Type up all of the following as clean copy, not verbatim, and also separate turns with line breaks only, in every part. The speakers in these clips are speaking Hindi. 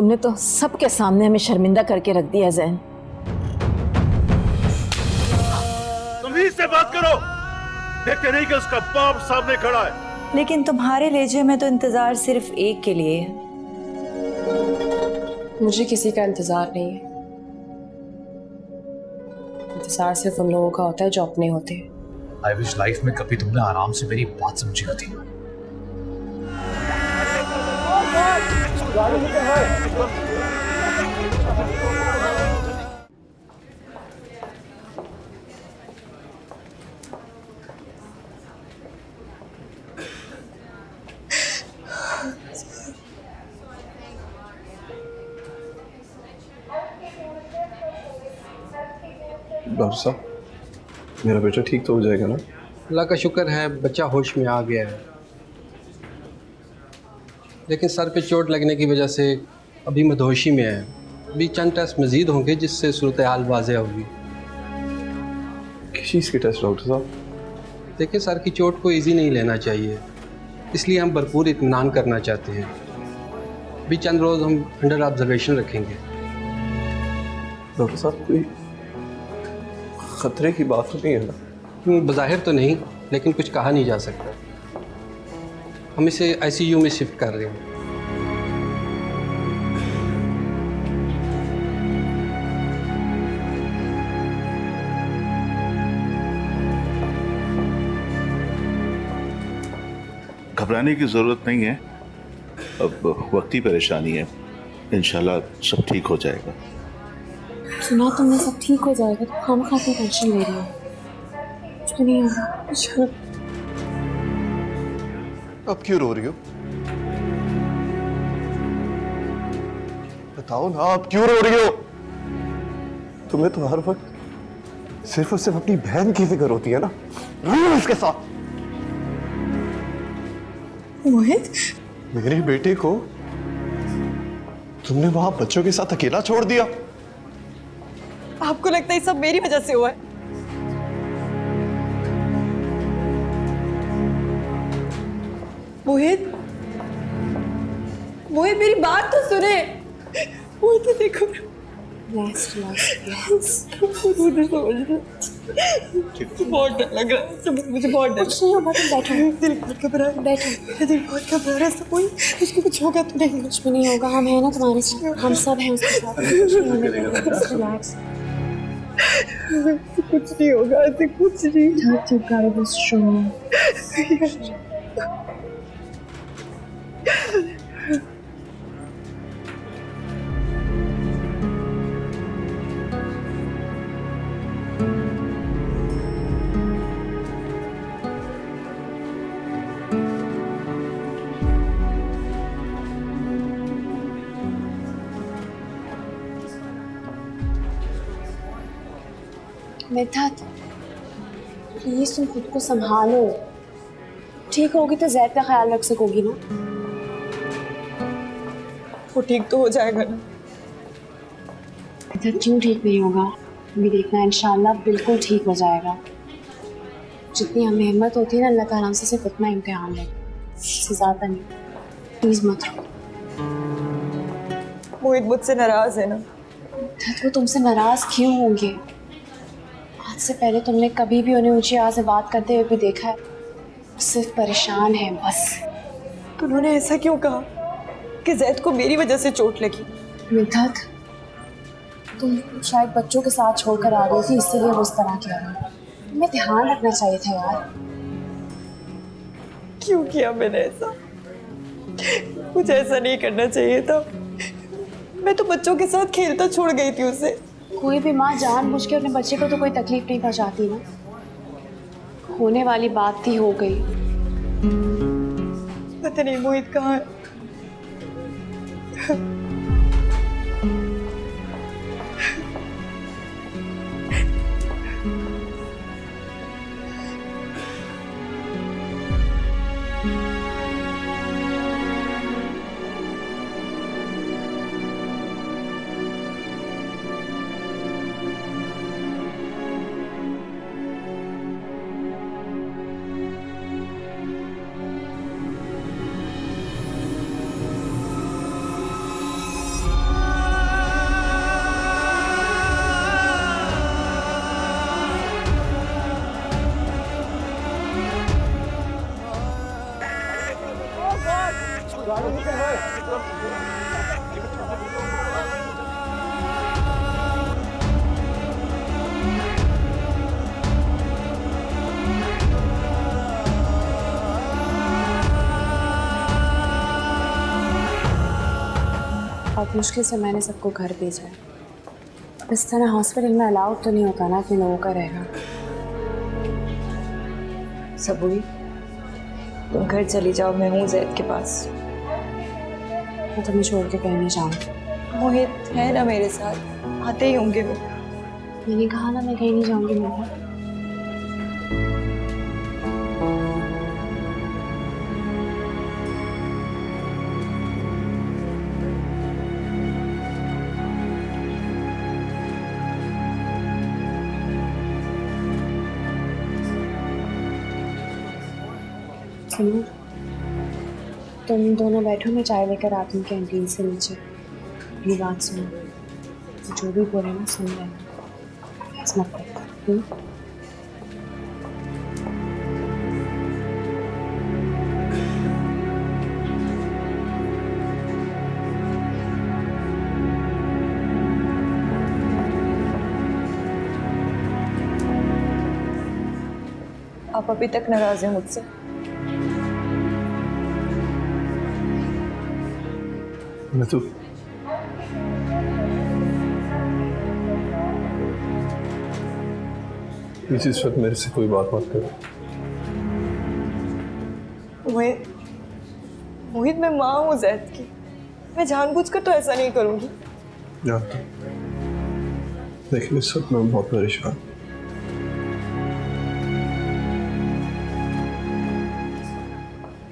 तुमने तो सबके सामने हमें शर्मिंदा करके रख दिया ज़ैन।
तमीज से बात करो, देखते नहीं कि उसका बाप सामने खड़ा है।
लेकिन तुम्हारे लहजे में तो इंतजार सिर्फ एक के लिए है।
मुझे किसी का इंतजार नहीं है। इंतजार सिर्फ उन लोगों का होता है जो अपने होते हैं।
आई विश लाइफ में कभी तुमने आराम से मेरी बात समझी होती।
डॉक्टर साहब, मेरा बेटा ठीक तो हो जाएगा ना?
अल्लाह का शुक्र है, बच्चा होश में आ गया है, लेकिन सर पे चोट लगने की वजह से अभी मदहोशी में है। अभी चंद टेस्ट मज़ीद होंगे जिससे सूरत हाल वाज़ेह होगी।
किस चीज़ के टेस्ट डॉक्टर साहब?
देखिए, सर की चोट को इजी नहीं लेना चाहिए, इसलिए हम भरपूर इत्मीनान करना चाहते हैं। अभी चंद रोज़ हम अंडर ऑब्जर्वेशन रखेंगे।
डॉक्टर साहब, कोई खतरे की बात तो नहीं है ना?
बज़ाहिर तो नहीं, लेकिन कुछ कहा नहीं जा सकता। हम इसे ICU में शिफ्ट कर रहे हैं।
घबराने की जरूरत नहीं है, अब वक्ती परेशानी है, इंशाल्लाह सब ठीक हो जाएगा।
सुना तुमने सब ठीक हो जाएगा, तो हम खाते टेंशन ले रही हो। कुछ नहीं होगा।
अब क्यों रो रही हो? बताओ ना, अब क्यों रो रही हो? तुम्हें तो हर वक्त सिर्फ और सिर्फ अपनी बहन की फिक्र होती है ना? रो इसके साथ।
मोहित,
मेरे बेटे को तुमने वहां बच्चों के साथ अकेला छोड़ दिया।
आपको लगता है सब मेरी वजह से हुआ है? मोहित, मोहित मेरी बात तो सुने। मोहित देखो,
लास्ट
बहुत डर लग रहा है मुझे, बहुत डर।
कुछ नहीं होगा, तुम बैठो।
दिल बहुत घबरा है,
बैठो।
मेरा दिल बहुत घबरा रहा है। सब कोई उसको कुछ होगा तो नहीं?
कुछ भी नहीं होगा, हम हैं ना तुम्हारे साथ, हम सब हैं उसके साथ। कुछ नहीं होने देंगे, बस रिलैक्स।
कुछ नहीं होगा, ऐसे कुछ नहीं।
चुप करो, बस शो। मिद्दत, प्लीज तुम खुद को संभालो। ठीक होगी तो ज़ैद का ख्याल रख सकोगी ना?
वो ठीक तो हो जाएगा ना?
मिद्दत, क्यों ठीक नहीं होगा? अभी देखना, इंशाल्लाह बिल्कुल ठीक हो जाएगा। जितनी हमें हिम्मत होती है ना, अल्लाह ताला हमसे सिर्फ उतना इम्तिहान ले, इससे ज़्यादा नहीं। प्लीज़ मत रो।
मोहित मुझसे नाराज है ना?
मिद्दत, वो तुमसे नाराज़ क्यों होंगे? आज से पहले तुमने कभी भी उन्हें ऊंची आवाज़ से बात करते हुए भी देखा है? सिर्फ परेशान है बस।
तो उन्होंने ऐसा क्यों कहा कि ज़ैद को मेरी वजह से चोट लगी?
मिद्दत, तुम शायद बच्चों के साथ छोड़कर आ रही थी, इसीलिए वो इस तरह किया रहा। तुम्हें ध्यान रखना चाहिए था यार।
क्यों किया मैंने ऐसा? मुझे ऐसा नहीं करना चाहिए था। मैं तो बच्चों के साथ खेलता छोड़ गई थी उसे।
कोई भी माँ जानबूझ के अपने बच्चे को तो कोई तकलीफ नहीं पहुंचाती ना। होने वाली बात थी, हो गई।
पता नहीं मोहित कहाँ है।
बहुत मुश्किल से मैंने सबको घर भेजा है। अब इस तरह हॉस्पिटल में अलाउड तो नहीं होता ना कि लोगों का रहेगा।
सबूरी, तुम घर चली जाओ, मैं हूँ जैद के पास।
मैं तुम्हें छोड़ के कहीं नहीं जाऊँगी।
मोहित है ना मेरे साथ, आते ही होंगे वो।
मैंने कहा ना मैं कहीं नहीं जाऊँगी मम्मा। सुनो, तुम दोनों बैठो, मैं चाय लेकर आती हूँ कैंटीन से नीचे। मेरी बात सुनो, जो भी बोले ना सुन लेना, बस मत करो।
आप अभी तक नाराज हैं मुझसे?
मैं तो इस वक्त मेरे से कोई बात मत करो।
मोहित, मैं माँ हूँ जैद की। मैं जानबूझकर तो ऐसा नहीं करूँगी।
जानता हूँ, लेकिन इस वक्त मैं बहुत परेशान।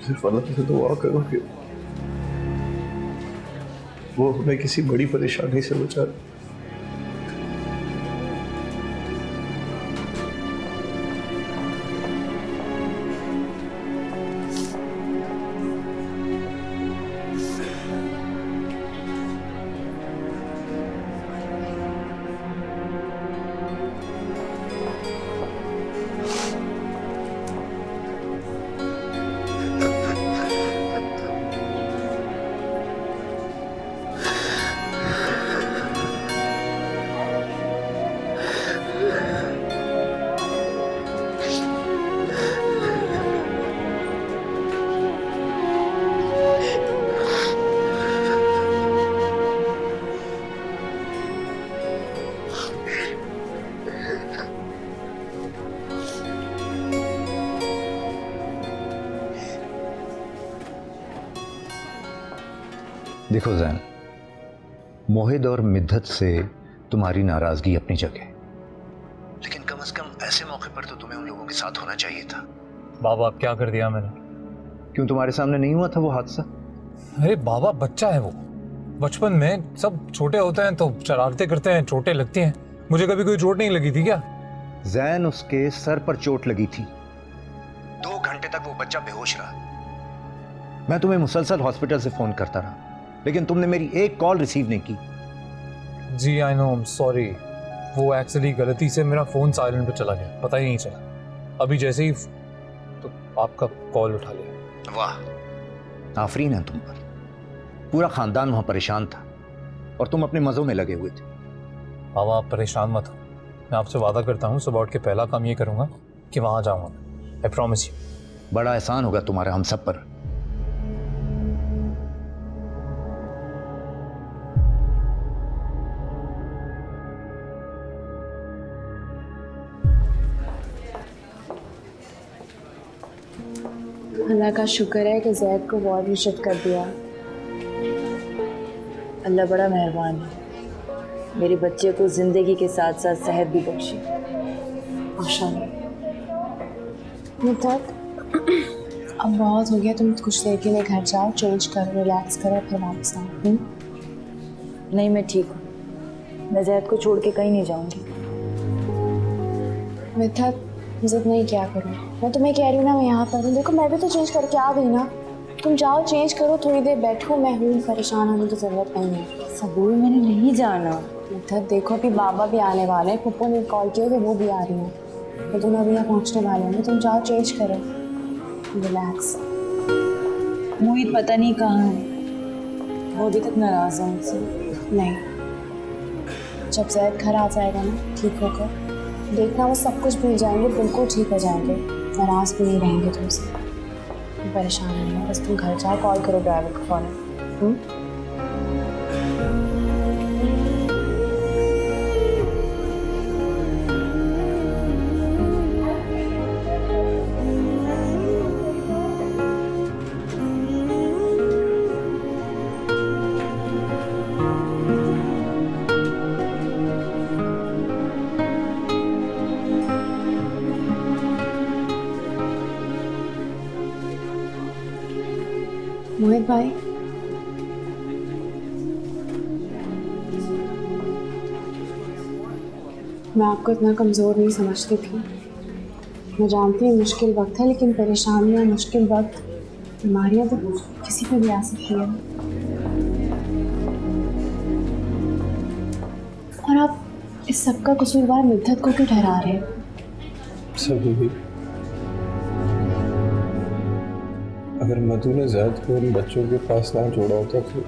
सिर्फ अल्लाह से दुआ करो कि वो हमें किसी बड़ी परेशानी से बचा।
देखो जैन, मोहित और मिद्दत से तुम्हारी नाराजगी अपनी जगह, लेकिन कम से कम ऐसे मौके पर तो तुम्हें उन लोगों के साथ होना चाहिए था।
बाबा अब क्या कर दिया मैंने?
क्यों तुम्हारे सामने नहीं हुआ था वो हादसा?
अरे बाबा बच्चा है वो, बचपन में सब छोटे होते हैं तो शरारतें करते हैं, चोटें लगती हैं। मुझे कभी कोई चोट नहीं लगी थी क्या?
जैन, उसके सर पर चोट लगी थी। 2 घंटे तक वो बच्चा बेहोश रहा। मैं तुम्हें मुसलसल हॉस्पिटल से फोन करता रहा, लेकिन तुमने मेरी एक कॉल रिसीव नहीं की।
जी I know, I am sorry. वो एक्चुअली गलती से मेरा फोन साइलेंट पे चला गया, पता ही नहीं चला। अभी जैसे ही तो आपका कॉल उठा लिया।
वाह, आफरीन है तुम पर। पूरा खानदान वहां परेशान था और तुम अपने मजों में लगे हुए थे।
बाबा आप परेशान मत हो, मैं आपसे वादा करता हूँ सुबह उठ के पहला काम ये करूँगा कि वहाँ जाऊँगा। I promise you.
बड़ा एहसान होगा तुम्हारा हम सब पर।
अल्लाह का शुक्र है कि जैद को वार्ड में शिफ्ट कर दिया।
अल्लाह बड़ा मेहरबान है, मेरे बच्चे को जिंदगी के साथ साथ सेहत भी बख्शी।
माशाल्लाह। मिद्दत, अब बहुत हो गया, तुम कुछ देर के लिए घर जाओ, चेंज करो, रिलैक्स करो, फिर वापस आओ।
नहीं, मैं ठीक हूँ। मैं जैद को छोड़ के कहीं नहीं जाऊँगी।
मिद्दत, जिद नहीं क्या करो, मैं तुम्हें कह रही हूँ ना मैं यहाँ पर हूँ। देखो मैं भी तो चेंज करके आ गई ना। तुम जाओ चेंज करो, थोड़ी देर बैठो, मैं हूँ, परेशान होने की ज़रूरत नहीं है।
सबूर, मैंने नहीं जाना।
मिद्दत देखो अभी बाबा भी आने वाले हैं, पप्पू ने कॉल किया कि वो भी आ रही हैं, तो तुम अभी यहाँ पहुँचने वाले होंगे। तुम जाओ चेंज करो, रिलैक्स।
मोहित पता नहीं कहाँ है, वो अभी तक नाराज है मुझसे।
नहीं, जब जैद घर आ जाएगा ना ठीक होकर, देखना वो सब कुछ भूल जाएंगे, बिल्कुल ठीक हो जाएंगे, नाराज भी नहीं रहेंगे तुमसे। तुम परेशान नहीं हो, बस तुम घर जाओ, कॉल करो ड्राइवर को फ़ौरन। भाई, मैं आपको इतना कमज़ोर नहीं समझती थी। मैं जानती हूँ मुश्किल वक्त है, लेकिन परेशानियाँ, मुश्किल वक्त, बीमारियाँ तो किसी पे भी आ सकती है। और आप इस सब का कसूरवार मिद्दत को क्यों ठहरा रहे हैं?
सभी, अगर मधु ने जैद को उन बच्चों के पास ना छोड़ा होता तो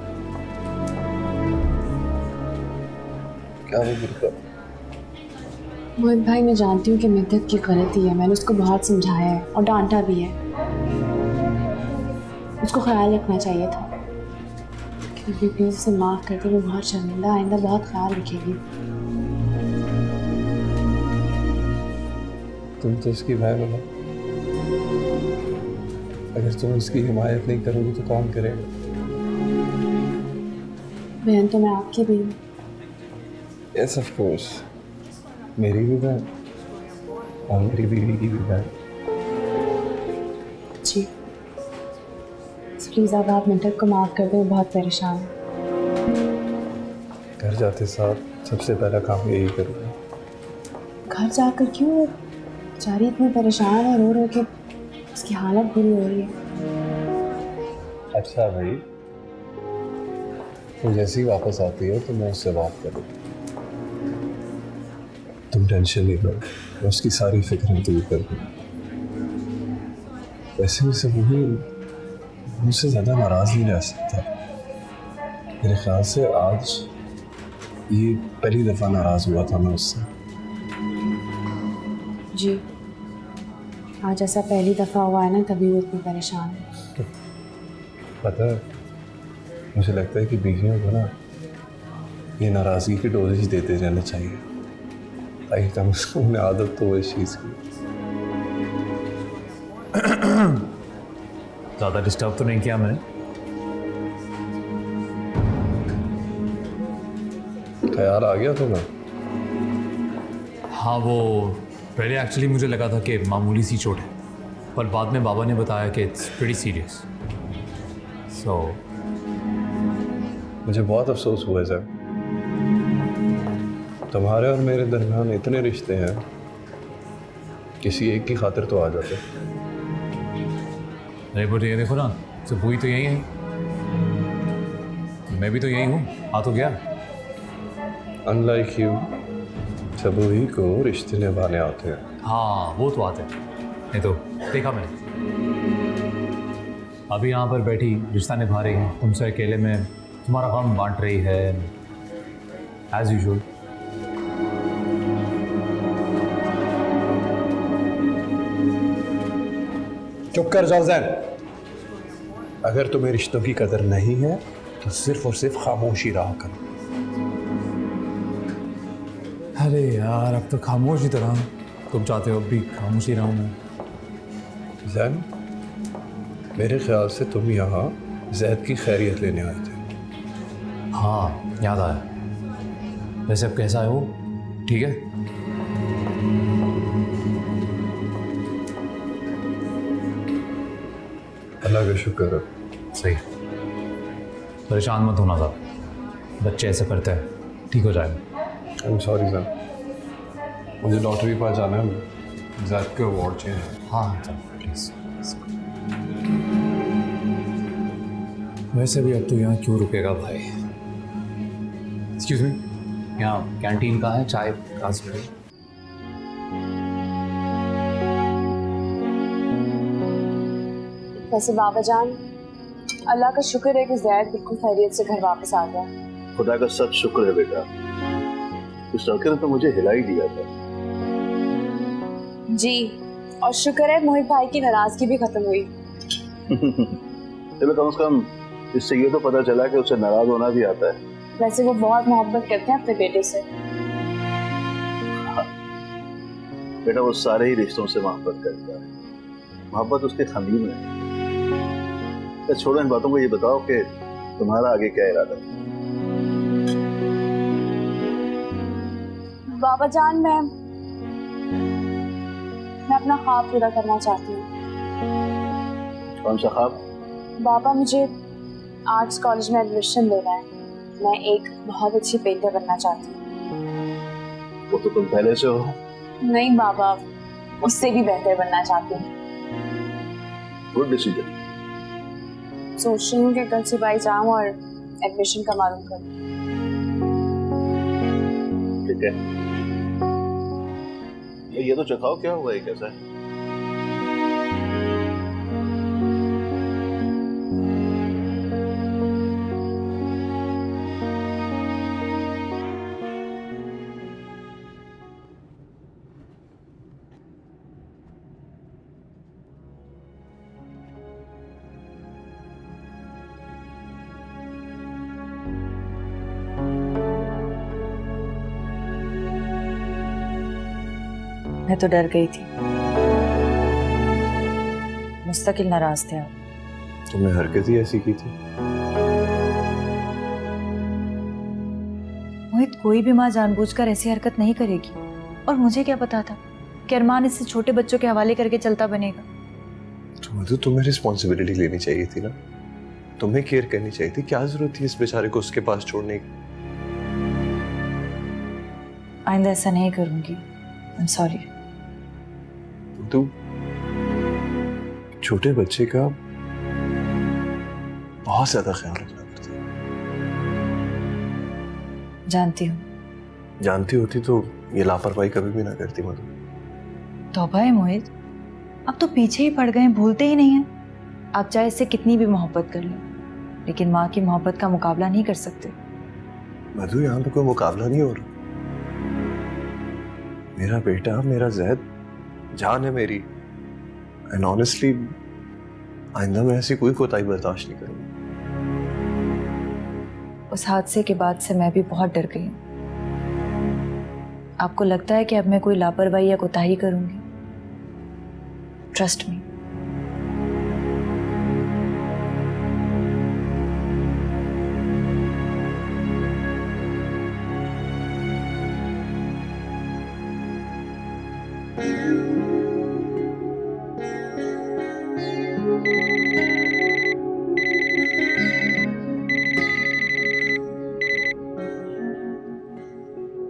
क्या वो गिरता?
मोहित भाई, मैं जानती हूँ कि मिद्दत की गलती है, मैंने उसको बहुत समझाया है और डांटा भी है। उसको ख्याल रखना चाहिए था। प्लीज़ उसे माफ़ कर दे, वो बहुत शर्मिंदा, आइंदा बहुत ख्याल रखेगी।
तुम तो उसकी बहन हो ना, अगर तुम उसकी हिमायत नहीं करोगी तो कौन करेगा?
बहन तो मैं आपकी भी हूँ।
यस ऑफ कोर्स, मेरी भी बहन और मेरी बीवी की भी बहन।
जी प्लीज़ आप मिंटक को माफ़ कर दें, वो बहुत परेशान है।
घर जाते साथ सबसे पहला काम यही करूँगा।
घर जाकर क्यों? बेचारी इतनी परेशान है, रो रो के उसकी हालत बुरी हो रही है।
अच्छा भाई, तो जैसे ही वापस आती है तो मैं उससे बात करूँगा। तुम टेंशन नहीं लो, मैं उसकी सारी फिक्र दूर कर दूँगा। वैसे भी सब वही मुझसे ज़्यादा नाराज़ नहीं रह सकता। मेरे ख्याल से आज ये पहली दफ़ा नाराज़ हुआ था मैं उससे।
जी आज ऐसा पहली दफ़ा हुआ है ना, तभी वो इतनी परेशान है।
पता है, मुझे लगता है कि बीवियों को ना ये नाराज़गी की डोजेज देते रहना चाहिए, ताकि कम से कम उन्हें आदत तो हो इस चीज़ की।
ज़्यादा डिस्टर्ब तो नहीं किया मैंने?
ख्याल आ गया तुम्हें?
हाँ, वो पहले एक्चुअली मुझे लगा था कि मामूली सी चोट है, पर बाद में बाबा ने बताया कि इट्स प्रीटी सीरियस। सो
मुझे बहुत अफसोस हुआ सर, तुम्हारे और मेरे दरमियान इतने रिश्ते हैं, किसी एक की खातिर तो आ जाते।
नहीं बट ये देखो ना, सब हुई तो यही है, मैं भी तो यही हूँ, आ तो गया।
अनलाइक यू, सब ही को रिश्ते निभाने आते हैं।
हाँ वो तो आते हैं, नहीं तो देखा मैंने। अभी यहाँ पर बैठी रिश्ता निभा रही है, तुमसे अकेले में तुम्हारा गम बांट रही है, एज यूजुअल।
चुप कर जाओ जैन। अगर तुम्हें रिश्तों की कदर नहीं है तो सिर्फ और सिर्फ खामोशी रहा करो।
अरे यार, अब तो खामोश ही तरह, तुम चाहते हो अब भी खामोश ही रहूँ मैं?
जैन, मेरे ख्याल से तुम यहाँ जैद की खैरियत लेने आए थे।
हाँ याद आया। वैसे अब कैसा है वो? ठीक है?
अल्लाह का शुक्र है।
सही। परेशान मत होना ज़्यादा, बच्चे ऐसे करते हैं, ठीक हो जाएगा।
आई एम सॉरी सर, मुझे डॉक्टर के पास जाना है, जैद के वार्ड चाहिए।
हाँ चलो प्लीज़। वैसे भी अब तो यहाँ क्यों रुकेगा भाई? एक्सक्यूज मी, यहाँ कैंटीन कहाँ है? चाय कहाँ से मिलेगी?
वैसे बाबा जान, अल्लाह का शुक्र है कि ज़ैद बिल्कुल खैरियत से घर वापस आ गया।
खुदा का सब शुक्र है बेटा, उस लड़के ने तो मुझे हिला ही दिया था।
जी, और शुक्र है मोहित भाई की नाराजगी भी खत्म हुई।
चलो कम से कम इससे ये तो पता चला कि उसे नाराज होना भी आता है।
वैसे वो बहुत मोहब्बत करते हैं अपने बेटे से।
बेटा वो सारे ही रिश्तों से मोहब्बत करता है, मोहब्बत उसके खमीर में है। तो छोड़ो इन बातों को, ये बताओ कि तुम्हारा आगे क्या इरादा है?
बाबा जान, मैं अपना ख्वाब पूरा करना चाहती हूँ।
कौन सा ख्वाब?
बाबा, मुझे आर्ट्स कॉलेज में एडमिशन लेना है। मैं एक बहुत अच्छी पेंटर बनना चाहती हूँ।
वो तो तुम पहले से हो।
नहीं बाबा, उससे भी बेहतर बनना चाहती हूँ।
Good decision.
सोच रही हूँ कि कल सुबह जाऊँ और एडमिशन का मालूम करूँ।
ठीक है, ये तो चखाओ, क्या हुआ, ये कैसा है?
मैं तो डर गई थी। मुस्तकिल नाराज थे आप।
तुमने हरकत ही ऐसी की थी।
मोहित, कोई भी माँ जानबूझकर ऐसी हरकत नहीं करेगी। और मुझे क्या पता था कि अरमान इससे छोटे बच्चों के हवाले करके चलता बनेगा।
तो तुम्हें रिस्पॉन्सिबिलिटी लेनी चाहिए थी ना, तुम्हें केयर करनी चाहिए थी। क्या जरूरत थी इस बेचारे को उसके पास छोड़ने की?
आइंदा ऐसा नहीं करूंगी। आई एम सॉरी।
तू छोटे बच्चे का बहुत ज्यादा ख्याल रखना करती है।
जानती हूँ।
जानती होती तो ये लापरवाही कभी भी ना करती मधु।
तौबा है मोहित, अब तो पीछे ही पड़ गए, भूलते ही नहीं हैं। आप चाहे इससे कितनी भी मोहब्बत कर लो, लेकिन माँ की मोहब्बत का मुकाबला नहीं कर सकते।
मधु, यहाँ पे कोई मुकाबला नहीं हो रहा। मेरा बेटा, मेरा जैद जान है मेरी। एंड ऑनेस्टली आइंदा मैं ऐसी कोई कोताही बर्दाश्त नहीं करूंगा।
उस हादसे के बाद से मैं भी बहुत डर गई हूँ। आपको लगता है कि अब मैं कोई लापरवाही या कोताही करूंगी? Trust me.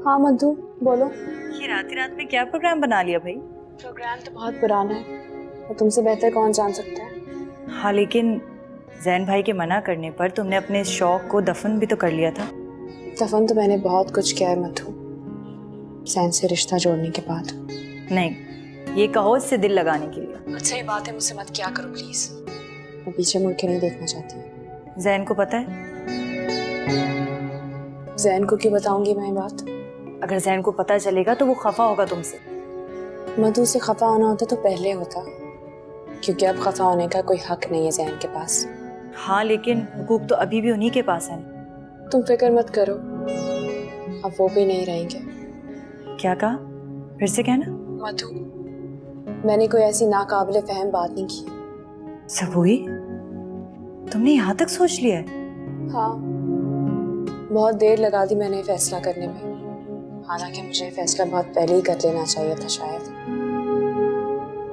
हाँ मधु, बोलो।
ये रात में क्या प्रोग्राम बना लिया भाई?
प्रोग्राम तो बहुत पुराना है, और तुमसे बेहतर कौन जान सकता है।
हाँ, लेकिन जैन भाई के मना करने पर तुमने अपने इस शौक को दफन भी तो कर लिया था।
दफन तो मैंने बहुत कुछ किया है मधु, जैन से रिश्ता जोड़ने के बाद।
नहीं, ये कहो इससे दिल लगाने के लिए।
अच्छा, ये बात है, मुझसे मत क्या करो प्लीज। मैं पीछे मुड़ के नहीं देखना चाहती।
जैन को पता है?
जैन को क्यों बताऊंगी मैं ये बात?
अगर जैन को पता चलेगा तो वो खफा होगा तुमसे।
मधु से खफा होना होता तो पहले होता, क्योंकि अब खफा होने का कोई हक नहीं है जैन के पास।
हाँ, लेकिन हुकूक तो अभी भी उन्हीं के पास है।
तुम फिक्र मत करो, अब वो भी नहीं रहेंगे।
क्या कहा? फिर से कहना।
मधु, मैंने कोई ऐसी नाकाबिले फहम बात नहीं की।
सबूई, तुमने यहाँ तक सोच लिया है?
हाँ, बहुत देर लगा दी मैंने फैसला करने में। हालांकि मुझे फैसला बहुत पहले ही कर लेना चाहिए था शायद।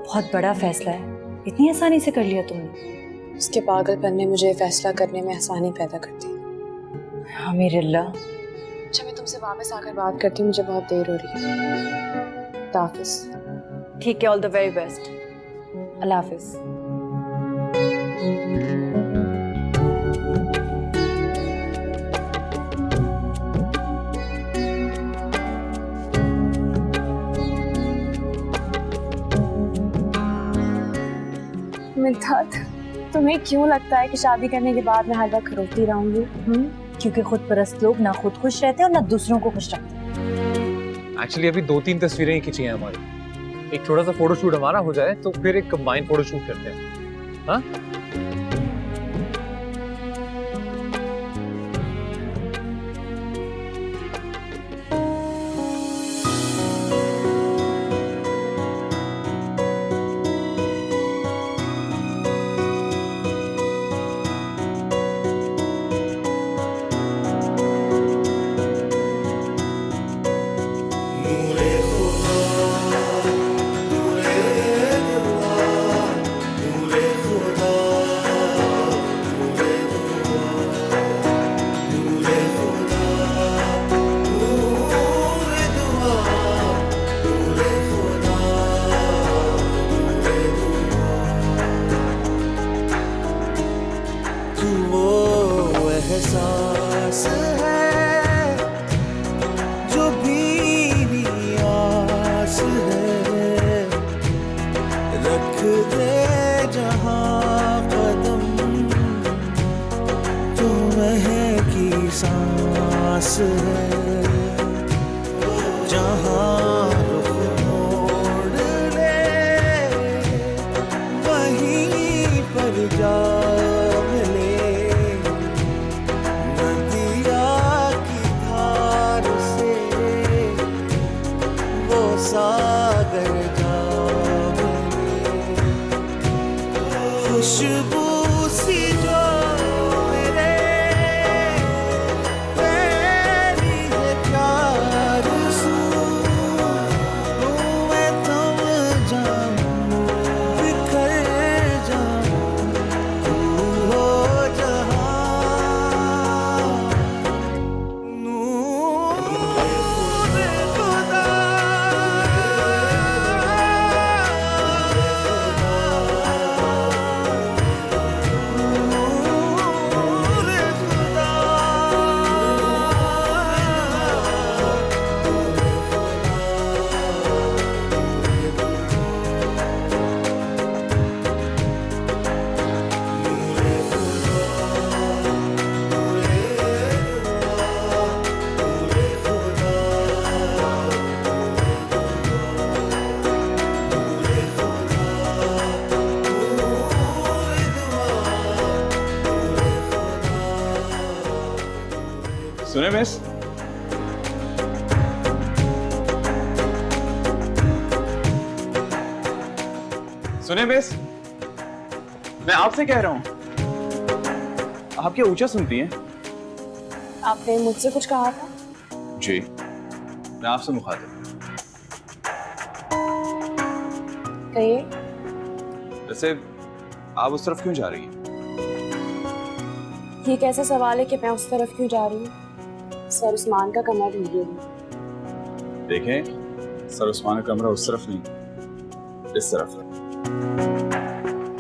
बहुत बड़ा फैसला है, इतनी आसानी से कर लिया तुमने?
उसके पागलपन ने मुझे फैसला करने में आसानी पैदा कर दी।
हाँ मेरे अल्लाह।
अच्छा, मैं तुमसे वापस आकर बात करती हूँ, मुझे बहुत देर हो रही है। हाफिज।
ठीक है, ऑल द वेरी बेस्ट। अल्लाह हाफिज।
मिद्दात, तुम्हें क्यों लगता है कि शादी करने के बाद मैं हर वक्त रोती रहूंगी?
क्योंकि खुद परस्त लोग ना खुद खुश रहते हैं और ना दूसरों को खुश रखते हैं।
एक्चुअली अभी 2-3 तस्वीरें ही खींची हैं हमारी। एक छोटा सा फोटोशूट हमारा हो जाए तो फिर एक कंबाइंड फोटोशूट करते हैं। हाँ,
नूरे खुदा जहाँ रुख मोड़ ले वहीं पर जा मिले, नदिया की धार से वो सागर जा मिले, खुशबू सी जो मेरे फैली है प्यार से, मैं थम जाऊं बिखर जाऊं, तू हो जहां नूर खुदा।
सुने मिस, सुने मिस, मैं आपसे कह रहा हूं, आप क्या ऊंचा सुनती हैं?
आपने मुझसे कुछ कहा था?
जी, मैं आपसे मुखातिब।
कहिए।
वैसे आप उस तरफ क्यों जा रही हैं?
ये कैसा सवाल है कि मैं उस तरफ क्यों जा रही हूँ? सर उस्मान का कमरा ढूंढ रही हूँ।
देखें, सर उस्मान का कमरा उस तरफ नहीं, इस तरफ है।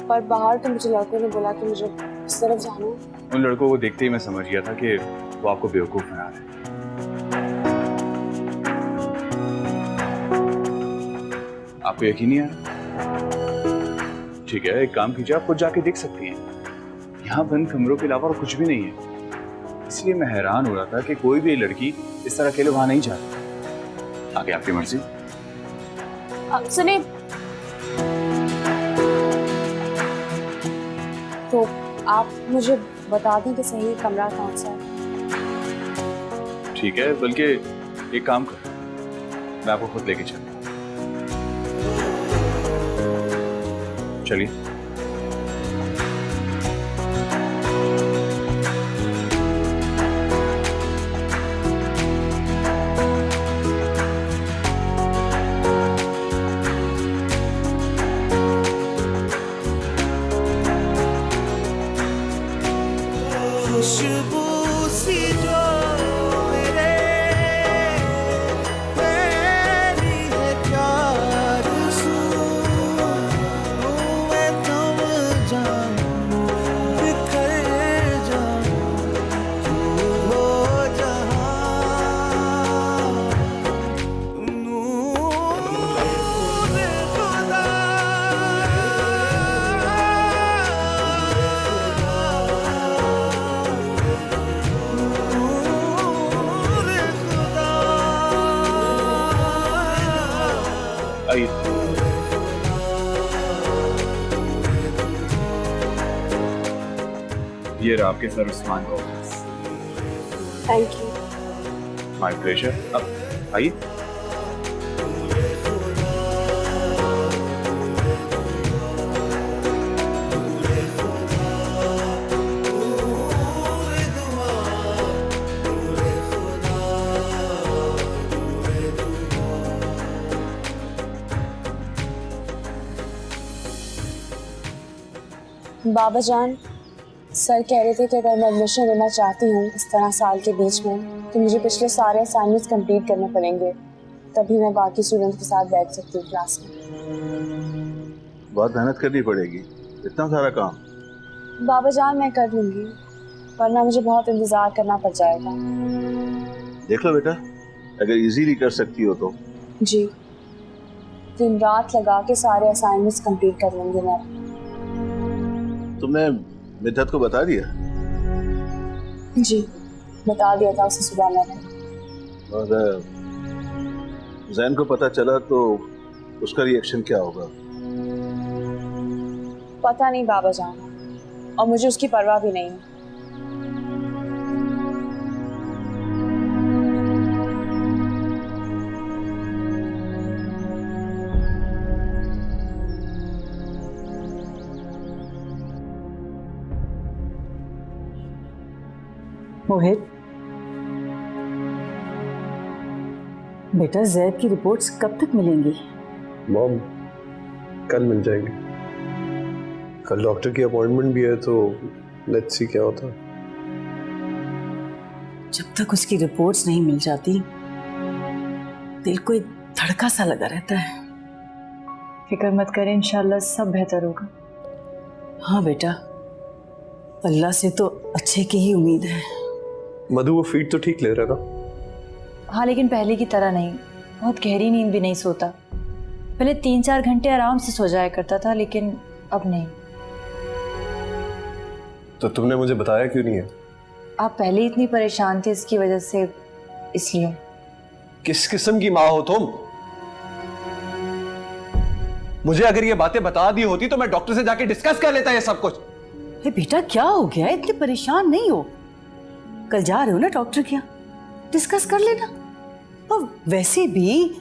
पर बाहर तो मुझे लड़कों ने बोला कि मुझे उस तरफ जाना है।
उन लड़कों को देखते ही मैं समझ गया था कि वो आपको बेवकूफ बना रहे हैं। आपको यकीन नहीं आया? ठीक है, एक काम कीजिए, आप खुद जाके देख सकती हैं। यहाँ बंद कमरों के अलावा और कुछ भी नहीं है। इसलिए मैं हैरान हो रहा था कि कोई भी लड़की इस तरह अकेले वहां नहीं जाती। आगे आपकी मर्जी।
सुनिए, तो आप मुझे बता दें कि सही कमरा कौन सा है।
ठीक है, बल्कि एक काम कर, मैं आपको खुद लेके चलूं। चलिए।
खुशबू सी जो मेरे फैली है प्यार से, मैं थम जाऊं बिखर जाऊं, तू हो जहां नूर खुदा।
आइए। ये रहा आपके सर उस्मान का office.
Thank you.
My pleasure. अब आइए।
बाबा जान, सर कह रहे थे कि अगर मैं एडमिशन लेना चाहती हूँ इस तरह साल के बीच में, तो मुझे पिछले सारे असाइनमेंट्स कंप्लीट करने पड़ेंगे, तभी मैं बाकी स्टूडेंट्स के साथ बैठ सकती हूँ क्लास में।
बहुत मेहनत करनी पड़ेगी, इतना सारा काम।
बाबा जान, मैं कर लूँगी, वरना मुझे बहुत इंतज़ार करना पड़ जाएगा।
देख लो बेटा, अगर इजीली कर सकती हो तो।
जी, दिन रात लगा के सारे असाइनमेंट्स कंप्लीट कर लूँगी मैं।
तुमने मिद्दत को बता दिया?
जी, बता दिया था उसे सुबह मैंने।
और जैन को पता चला तो उसका रिएक्शन क्या होगा?
पता नहीं बाबा जान, और मुझे उसकी परवाह भी नहीं है।
मोहित, बेटा जैद की रिपोर्ट्स कब तक मिलेंगी?
मॉम, कल मिल जाएंगे। कल डॉक्टर की अपॉइंटमेंट भी है, तो लेट्स सी क्या होता है।
जब तक उसकी रिपोर्ट्स नहीं मिल जाती दिल को एक धड़का सा लगा रहता है।
फिक्र मत करें, इंशाल्लाह सब बेहतर होगा।
हाँ बेटा, अल्लाह से तो अच्छे की ही उम्मीद है।
मधु वो फीड तो ठीक ले रहा ना?
हाँ, लेकिन पहले की तरह नहीं। बहुत गहरी नींद भी नहीं सोता। पहले 3-4 घंटे आराम से सो जाया करता था, लेकिन अब नहीं।
तो तुमने मुझे बताया क्यों नहीं है?
आप पहले इतनी परेशान थे इसकी वजह से, इसलिए।
किस किस्म की माँ हो तुम? मुझे अगर ये बातें बता दी होती तो मैं डॉक्टर से जाके डिस्कस कर लेता ये सब कुछ।
बेटा क्या हो गया? इतने परेशान नहीं हो। कल जा रहे हो ना डॉक्टर के यहाँ, डिस्कस कर लेना। और वैसे भी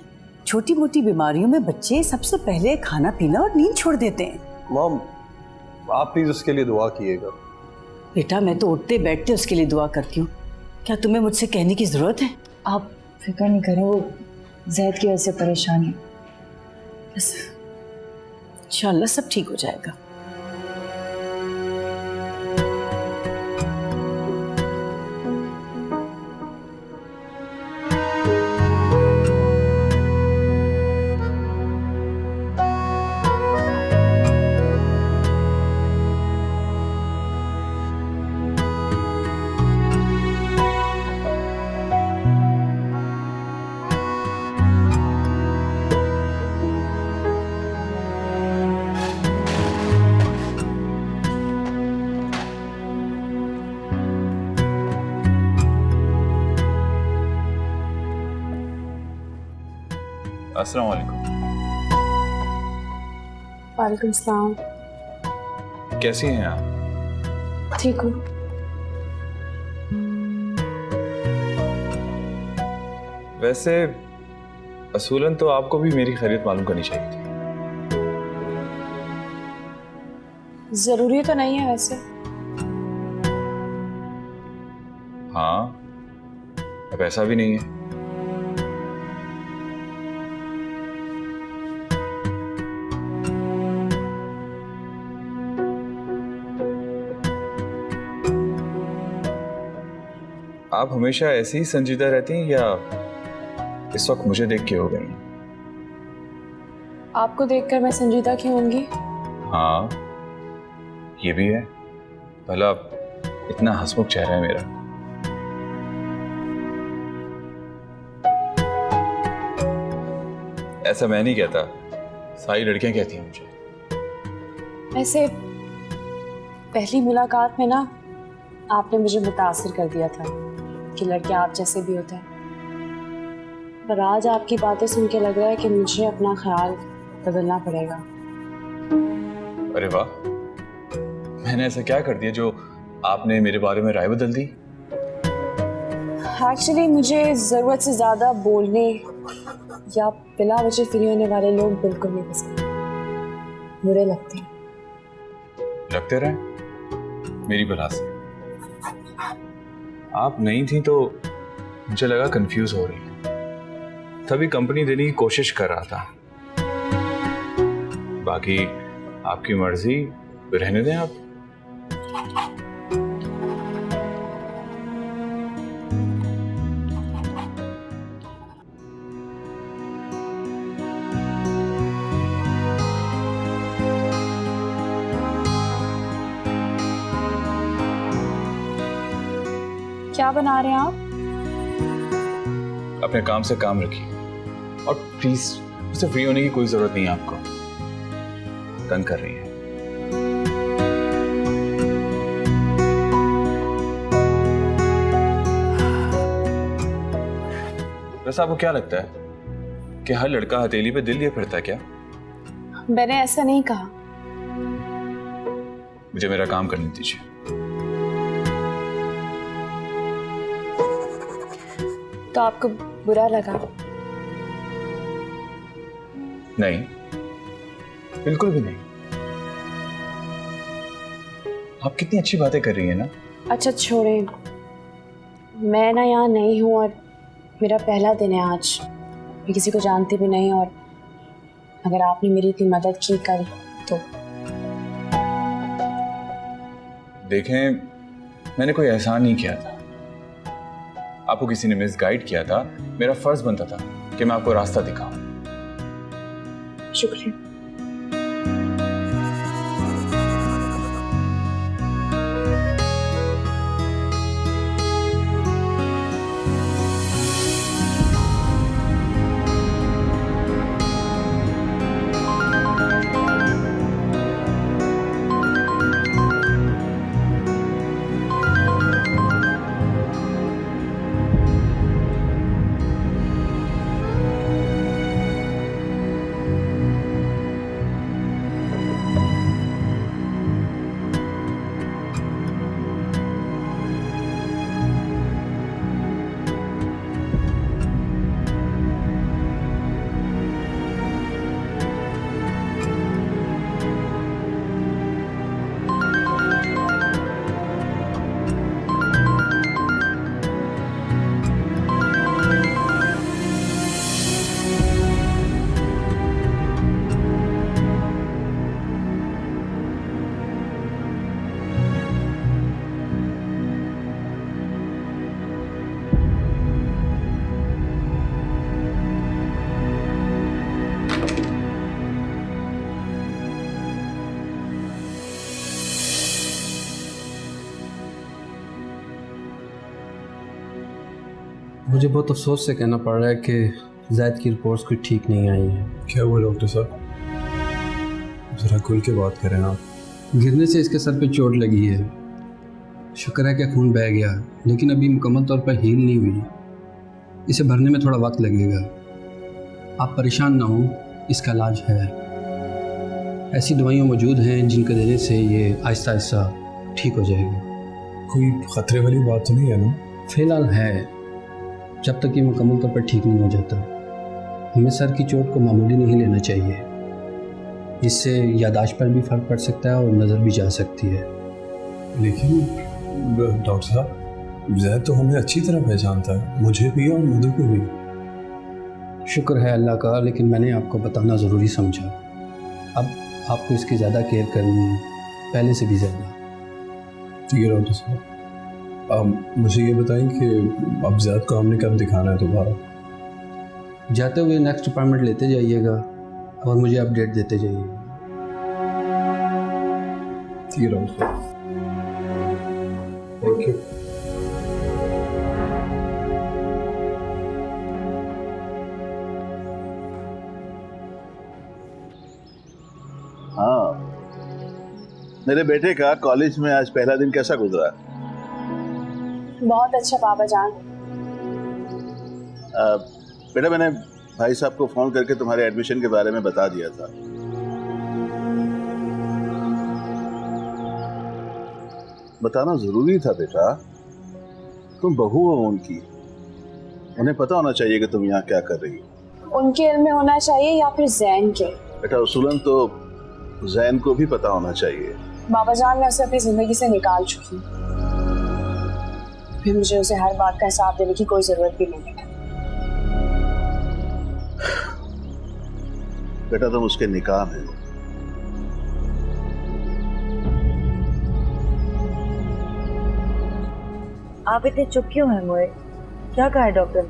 छोटी मोटी बीमारियों में बच्चे सबसे पहले खाना पीना और नींद छोड़ देते हैं।
मॉम, आप प्लीज उसके लिए दुआ कीजिएगा।
बेटा मैं तो उठते बैठते उसके लिए दुआ करती हूँ, क्या तुम्हें मुझसे कहने की जरूरत है?
आप फिक्र नहीं करें, वो जैद की वजह से परेशान है।
बस इंशाल्लाह सब ठीक हो जाएगा।
अस्सलाम वालेकुम।
वालेकुम सलाम।
कैसी हैं आप?
ठीक हूँ।
वैसे असूलन तो आपको भी मेरी खैरियत मालूम करनी चाहिए थी।
जरूरी तो नहीं है वैसे।
हाँ, अब ऐसा भी नहीं है। आप हमेशा ऐसी ही संजीदा रहती हैं या इस वक्त मुझे देख के हो गई हैं?
आपको देखकर मैं संजीदा क्यों होंगी?
हाँ, ये भी है। भला इतना हंसमुख चेहरा है मेरा। ऐसा मैं नहीं कहता, सारी लड़कियां कहती हैं मुझे।
ऐसे पहली मुलाकात में ना आपने मुझे मुतासिर कर दिया था कि लड़के आप जैसे भी होते हैं, पर आज आपकी बातें सुन के लग रहा है कि मुझे अपना ख्याल बदलना पड़ेगा।
अरे वाह, मैंने ऐसा क्या कर दिया जो आपने मेरे बारे में राय बदल दी?
एक्चुअली मुझे ज़रूरत से ज़्यादा बोलने या बिला वजह फ्री होने वाले लोग बिल्कुल नहीं पसंद, बुरे लगते हैं।
लगते रहे मेरी बला से। आप नहीं थी तो मुझे लगा कंफ्यूज हो रही है, तभी कंपनी देने की कोशिश कर रहा था। बाकी आपकी मर्जी, रहने दें आप।
क्या बना रहे हैं आप?
अपने काम से काम रखिए और प्लीज मुझसे फ्री होने की कोई जरूरत नहीं है आपको। तंग कर रही है। वैसे आपको क्या लगता है कि हर लड़का हथेली पे दिल लिए फिरता है क्या?
मैंने ऐसा नहीं कहा।
मुझे मेरा काम करने दीजिए।
तो आपको बुरा लगा?
नहीं, बिल्कुल भी नहीं। आप कितनी अच्छी बातें कर रही हैं ना।
अच्छा छोड़ें, मैं ना यहाँ नहीं हूँ और मेरा पहला दिन है आज। मैं किसी को जानती भी नहीं, और अगर आपने मेरी इतनी मदद की कल तो।
देखें, मैंने कोई एहसान नहीं किया था। आपको किसी ने मिसगाइड किया था। मेरा फर्ज बनता था कि मैं आपको रास्ता दिखाऊं।
शुक्रिया।
मुझे बहुत अफसोस से कहना पड़ रहा है कि जैद की रिपोर्ट्स कोई ठीक नहीं आई है।
क्या हुआ डॉक्टर साहब? ज़रा खुल के बात करें आप।
गिरने से इसके सर पे चोट लगी है। शुक्र है कि खून बह गया, लेकिन अभी मुकम्मल तौर पर हील नहीं हुई। इसे भरने में थोड़ा वक्त लगेगा। आप परेशान ना हो, इसका इलाज है। ऐसी दवाइयाँ मौजूद हैं जिनके देने से ये आहिस्ता आहिस्ता ठीक हो जाएगी।
कोई ख़तरे वाली बात तो नहीं है ना?
फ़िलहाल है, जब तक ये मुकम्मल तौर पर ठीक नहीं हो जाता। हमें सर की चोट को मामूली नहीं लेना चाहिए। इससे याददाश्त पर भी फ़र्क पड़ सकता है और नज़र भी जा सकती है।
लेकिन डॉक्टर साहब, जैद तो हमें अच्छी तरह पहचानता है, मुझे भी और मधु को भी।
शुक्र है अल्लाह का, लेकिन मैंने आपको बताना ज़रूरी समझा। अब आपको इसकी ज़्यादा केयर करनी है, पहले से भी ज़्यादा।
ठीक है डॉक्टर साहब, आप मुझे ये बताएं कि अब जैद को हमने कब दिखाना है दोबारा?
जाते हुए नेक्स्ट अपॉइंटमेंट लेते जाइएगा और मुझे अपडेट देते जाइएगा।
ठीक है डॉक्टर साहब, थैंक यू।
हाँ, मेरे बेटे का कॉलेज में आज पहला दिन कैसा गुजरा?
बहुत अच्छा बाबा जान।
बेटा, मैंने भाई साहब को फोन करके तुम्हारे एडमिशन के बारे में बता दिया था। बताना जरूरी था बेटा, तुम बहू हो उनकी, उन्हें पता होना चाहिए कि तुम यहाँ क्या कर रही हो।
उनके इल्म में होना चाहिए या फिर जैन के?
बेटा उसूलन तो जैन को भी पता होना चाहिए।
बाबा जान, मैं उसे अपनी जिंदगी से निकाल चुकी हूँ। फिर मुझे उसे हर बात का हिसाब देने की कोई जरूरत भी नहीं है।
बेटा तुम उसके निकाह में हो।
आप इतने चुप क्यों हैं मोए? क्या कहा है डॉक्टर ने?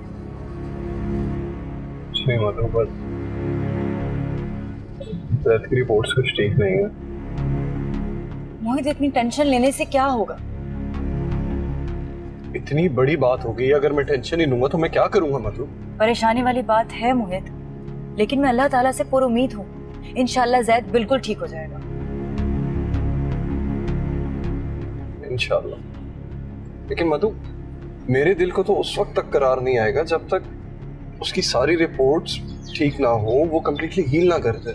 कुछ नहीं मालूम, बस जैद की रिपोर्ट्स कुछ ठीक नहीं है।
मोहित, इतनी टेंशन लेने से क्या होगा?
इतनी बड़ी बात हो गई, अगर मैं टेंशन ही लूंगा तो मैं क्या करूंगा मधु?
परेशानी वाली बात है मोहित, लेकिन मैं अल्लाह ताला से पुरुमीद हूँ। इंशाल्लाह जैद बिल्कुल ठीक हो जाएगा।
इंशाल्लाह। लेकिन मधु, मेरे दिल को तो उस वक्त तक करार नहीं आएगा जब तक उसकी सारी रिपोर्ट्स ठीक ना हो, वो कंप्लीटली हील ना कर दे।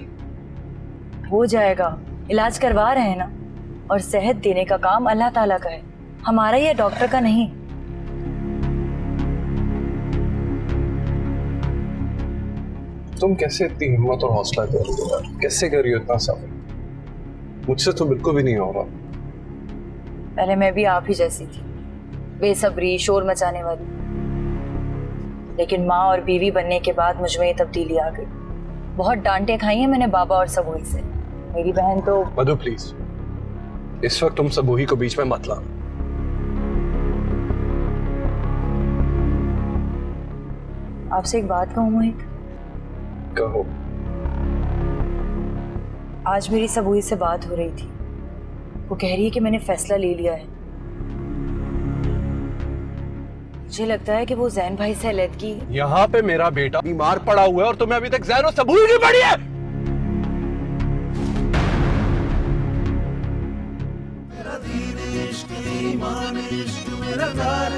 हो जाएगा, इलाज करवा रहे हैं ना, और सेहत देने का काम अल्लाह ताला का है, हमारा या डॉक्टर का नहीं।
तुम कैसे इतनी हिम्मत और हौसला दे रही हो यार? कैसे कर रही हो इतना सफर? मुझसे तो बिल्कुल भी नहीं हो रहा।
पहले मैं भी आप ही जैसी थी, बेसब्री, शोर मचाने वाली, लेकिन माँ और बीवी बनने के बाद मुझ में ये तब्दीली आ गई। बहुत डांटे खाई हैं मैंने बाबा और सबूही से। मेरी बहन तो
मधु प्लीज, इस वक्त तुम सबूही को बीच में मत ला।
आपसे एक बात कहूँ मोहित?
कहो।
आज मेरी सबूही से बात हो रही थी, वो कह रही है कि मैंने फैसला ले लिया है। मुझे लगता है कि वो जैन भाई से अलग
यहाँ पे मेरा बेटा बीमार पड़ा हुआ है और तुम्हें अभी तक जैन और सबूही नहीं पड़ी है।
मेरा दीन इश्क ईमान इश्क मेरा कार